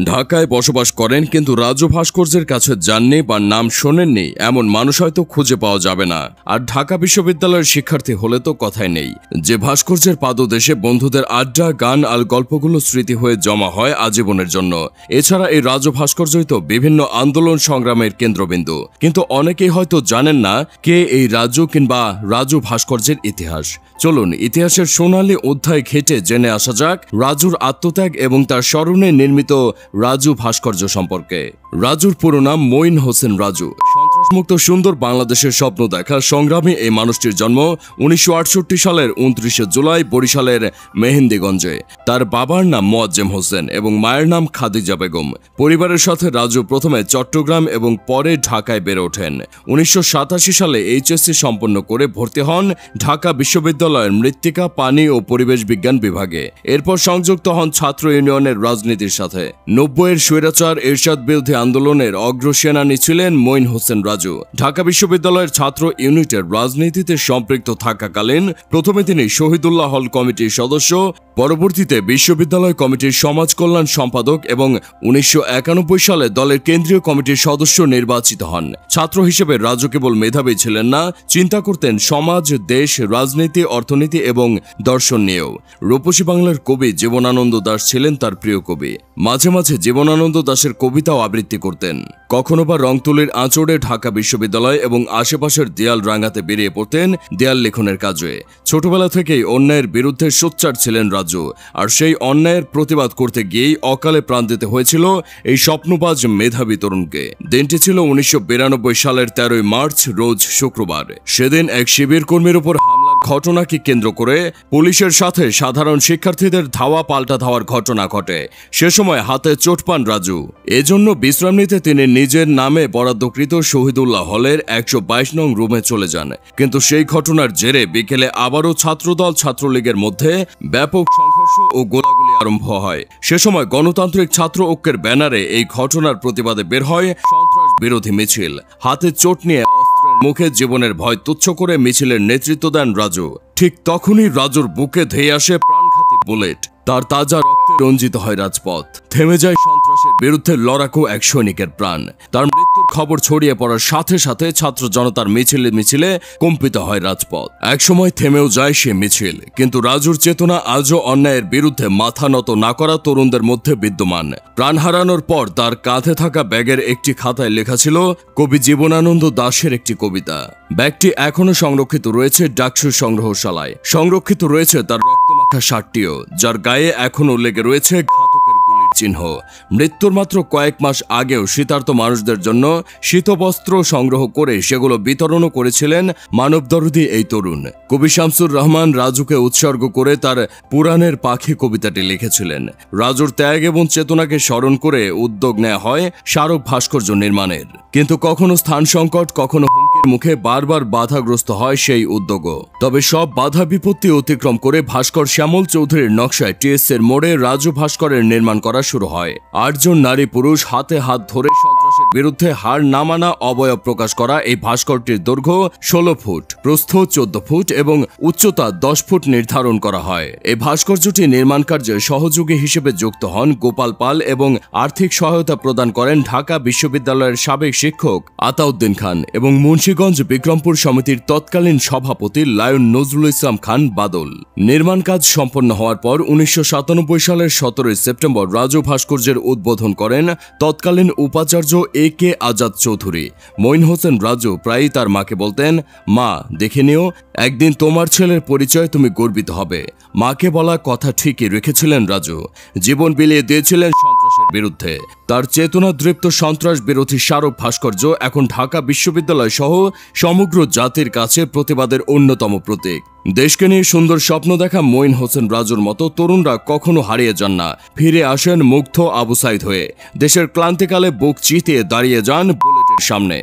ঢাকায় বসবাস করেন কিন্তু রাজু ভাস্কর্যের কাছে যাননি বা নাম শোনেননি এমন মানুষ হয়তো খুঁজে পাওয়া যাবে না। আর ঢাকা বিশ্ববিদ্যালয়ের শিক্ষার্থী হলে তো কথাই নেই। যে ভাস্কর্যের পাদদেশে বন্ধুদের আড্ডা, গান আর গল্পগুলো স্মৃতি হয়ে জমা হয় আজীবনের জন্য। এছাড়া এই রাজু ভাস্কর্যই তো বিভিন্ন আন্দোলন সংগ্রামের কেন্দ্রবিন্দু। কিন্তু অনেকেই হয়তো জানেন না কে এই রাজু কিংবা রাজু ভাস্কর্যের ইতিহাস। চলুন ইতিহাসের সোনালী অধ্যায় ঘেটে জেনে আসা যাক রাজুর আত্মত্যাগ এবং তার স্মরণে নির্মিত রাজু ভাস্কর্য সম্পর্কে। রাজুর পুরো নাম মঈন হোসেন রাজু। সন্ত্রাসমুক্ত সুন্দর বাংলাদেশের স্বপ্ন দেখা সংগ্রামী এই মানুষটির জন্ম 1968 সালের 29 জুলাই বরিশালের মেহেন্দিগঞ্জে। তার বাবার নাম মোয়াজ্জেম হোসেন এবং মায়ের নাম খাদিজা বেগম। পরিবারের সাথে রাজু প্রথমে চট্টগ্রাম এবং পরে ঢাকায় বেড়ে ওঠেন। 1987 সালে এইচএসসি সম্পন্ন করে ভর্তি হন ঢাকা বিশ্ববিদ্যালয়ের মৃত্তিকা, পানি ও পরিবেশ বিজ্ঞান বিভাগে। এরপর সংযুক্ত হন ছাত্র ইউনিয়নের রাজনীতির সাথে। 90-এর স্বৈরাচার এরশাদ বিরোধী আন্দোলনের অগ্রসেনানী ছিলেন মঈন হোসেন রাজু। ঢাকা বিশ্ববিদ্যালয়ের ছাত্র ইউনিটের রাজনীতিতে সম্পৃক্ত থাকাকালীন প্রথমে তিনি শহীদুল্লাহ হল কমিটির সদস্য, পরবর্তীতে বিশ্ববিদ্যালয় কমিটির সমাজ কল্যাণ সম্পাদক এবং 1991 সালে দলের কেন্দ্রীয় কমিটির সদস্য নির্বাচিত হন। ছাত্র হিসেবে রাজু কেবল মেধাবী ছিলেন না, চিন্তা করতেন সমাজ, দেশ, রাজনীতি, অর্থনীতি এবং দর্শন নিয়েও। রূপসী বাংলার কবি জীবনানন্দ দাশ ছিলেন তার প্রিয় কবি। মাঝে মাঝে জীবনানন্দ দাশের কবিতাও আবৃত্তি করতেন। কখনো বা রংতুলির আঁচড়ে ঢাকা বিশ্ববিদ্যালয় এবং আশেপাশের দেয়াল রাঙাতে বেরিয়ে পড়তেন দেয়াল লেখনের কাজে। ছোটবেলা থেকেই অন্যায়ের বিরুদ্ধে সোচ্চার ছিলেন রাজু। আর সেই অন্যায়ের প্রতিবাদ করতে গিয়েই অকালে প্রাণ দিতে হয়েছিল এই স্বপ্নবাজ মেধাবী তরুণকে। দিনটি ছিল 1992 সালের 13 মার্চ, রোজ শুক্রবার। সেদিন এক শিবির কর্মীর উপর হামলার ঘটনাকে কেন্দ্র করে পুলিশের সাথে সাধারণ শিক্ষার্থীদের ধাওয়া পাল্টা ধাওয়ার ঘটনা ঘটে। সে সময় হাতে চোট পান রাজু। এজন্য বিশ্রাম নিতে তিনি নিজের নামে বরাদ্দকৃত শহীদুল্লাহ হলের 122 নং রুমে চলে যান। কিন্তু সেই ঘটনার জেরে বিকেলে আবারও ছাত্রদল ছাত্রলীগের মধ্যে ব্যাপক সংঘর্ষ ও গোলাগুলি আরম্ভ হয়। সে সময় গণতান্ত্রিক ছাত্র ঐক্যের ব্যানারে এই ঘটনার প্রতিবাদে বের হয় সন্ত্রাস বিরোধী মিছিল। হাতে চোট নিয়ে অস্ত্রের মুখে জীবনের ভয় তুচ্ছ করে মিছিলের নেতৃত্ব দেন রাজু। ঠিক তখনই রাজুর বুকে ধেয়ে আসে প্রাণঘাতী বুলেট। তার তাজা রক্তে রঞ্জিত হয় রাজপথ। থেমে যায় সন্ত্রাসের বিরুদ্ধে লড়াকু এক সৈনিকের প্রাণ। তার মৃত্যুর খবর ছড়িয়ে পড়ার সাথে সাথে ছাত্র জনতার মিছিলে মিছিলে কম্পিত হয় রাজপথ। একসময় থেমেও যায় সে মিছিল, কিন্তু রাজুর চেতনা আজও অন্যায়ের বিরুদ্ধে মাথা নত না করা তরুণদের মধ্যে বিদ্যমান। প্রাণ হারানোর পর তার কাঁধে থাকা ব্যাগের একটি খাতায় লেখা ছিল কবি জীবনানন্দ দাশের একটি কবিতা। ব্যাগটি এখনো সংরক্ষিত রয়েছে ডাকসুর সংগ্রহশালায়। সংরক্ষিত রয়েছে তার রক্তমাখা শার্টটিও, যার গায়ে এখনো লেগে রয়েছে ঘাতকের গুলির চিহ্ন। মৃত্যুর মাত্র কয়েক মাস আগেও শীতার্ত মানুষদের জন্য শীতবস্ত্র সংগ্রহ করে সেগুলো বিতরণও করেছিলেন মানবদরদী এই তরুণ। কবি শামসুর রহমান রাজুকে উৎসর্গ করে তার পুরাণের পাখি কবিতাটি লিখেছিলেন। রাজুর ত্যাগ এবং চেতনাকে স্মরণ করে উদ্যোগ নেওয়া হয় স্মারক ভাস্কর্য নির্মাণের। কিন্তু কখনো স্থান সংকট, কখনো হুমকির মুখে বারবার বাধাগ্রস্ত হয় সেই উদ্যোগও। তবে সব বাধা বিপত্তি অতিক্রম করে ভাস্কর শ্যামল চৌধুরীর নকশায় টিএসসির মোড়ে রাজু ভাস্করের নির্মাণ করা শুরু হয়। 8 জন নারী পুরুষ হাতে হাত ধরে সন্ত্রাসের বিরুদ্ধে হার না মানা অবয়ব প্রকাশ করা এই ভাস্করটির দৈর্ঘ্য 16 ফুট, প্রস্থ 14 ফুট এবং উচ্চতা 10 ফুট নির্ধারণ করা হয়। এই ভাস্কর্যটি নির্মাণ কার্যে সহযোগী হিসেবে যুক্ত হন গোপাল পাল এবং আর্থিক সহায়তা প্রদান করেন ঢাকা বিশ্ববিদ্যালয়ের সাবেক শিক্ষক আতাউদ্দিন খান এবং মুন্সিগঞ্জ বিক্রমপুর সমিতির তৎকালীন সভাপতি লায়ন নজরুল ইসলাম খান বাদল। নির্মাণ কাজ সম্পন্ন হওয়ার পর 1997 সালের 17 সেপ্টেম্বর রাজু ভাস্কর্যের উদ্বোধন করেন তৎকালীন উপাচার্য AK আজাদ চৌধুরী। মঈন হোসেন রাজু প্রায়ই তার মাকে বলতেন, মা দেখে নিও, একদিন তোমার ছেলের পরিচয় তুমি গর্বিত হবে। মাকে বলা কথা ঠিকই রেখেছিলেন রাজু। জীবন বিলিয়ে দিয়েছিলেন সন্ত্রাসের বিরুদ্ধে। তার চেতনাদৃপ্ত সন্ত্রাস বিরোধী স্মারক ভাস্কর্য এখন ঢাকা বিশ্ববিদ্যালয় সহ সমগ্র জাতির কাছে প্রতিবাদের অন্যতম প্রতীক। দেশকে নিয়ে সুন্দর স্বপ্ন দেখা মঈন হোসেন রাজুর মতো তরুণরা কখনো হারিয়ে যান না। ফিরে আসেন মুগ্ধ আবু সাইদ হয়ে। দেশের ক্লান্তিকালে বুক চিতিয়ে দাঁড়িয়ে যান বুলেটের সামনে।